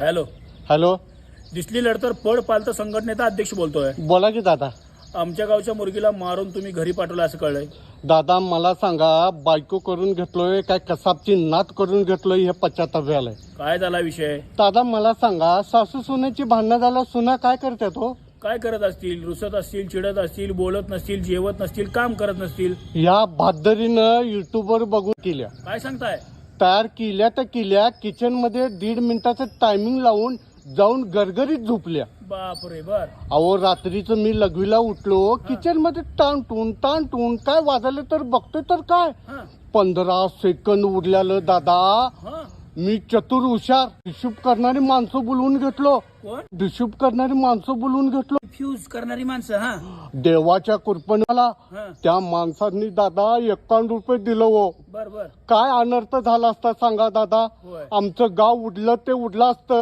Hello hello, दिसली लढतर पड पालतं संघटनेचा अध्यक्ष बोलतोय. बोला की दादा. आमच्या गावच्या मुलगीला मारून तुम्ही घरी पाठवलं असं कळलंय. दादा मला सांगा, बायको करून घेतलोय काय कसाबची नात करून घेतलोय हे पश्चाताप झालंय. काय झाला विषय? दादा मला सांगा, सासू सुनेची भांडणं झाल्या सुना काय करतात हो? काय करत असतील? रुसत असतील, चिडत असतील, बोलत नसतील, जेवत नसतील, काम करत नसतील. या बहादरीनं युट्यूबवर बघून केल्या. काय सांगताय? तयार केल्या तर केल्या, किचन मध्ये 1.5 मिनिटाचं टायमिंग लावून जाऊन गरगरीत झोपल्या. बापरे. बर. अहो रात्रीचं मी लघवीला उठलो, किचन मध्ये तांटून काय वाजलं तर बघतोय तर काय हा 15 सेकंद उरल्यालं दादा. हा मी चतुर हुशार हिशोब करणारी माणसं बोलवून घेतलो. कोण? हिशोब करणारी माणसं बोलवून घेतलो. फ्यूज करणारी माणसं. हा देवाच्या कृपेला हा त्या माणसांनी दादा 51 रुपये दिलं हो. बर बर. काय अनर्थ झाला असता सांगा दादा. होय. आमचं गाव उडलं ते उडलं असतं.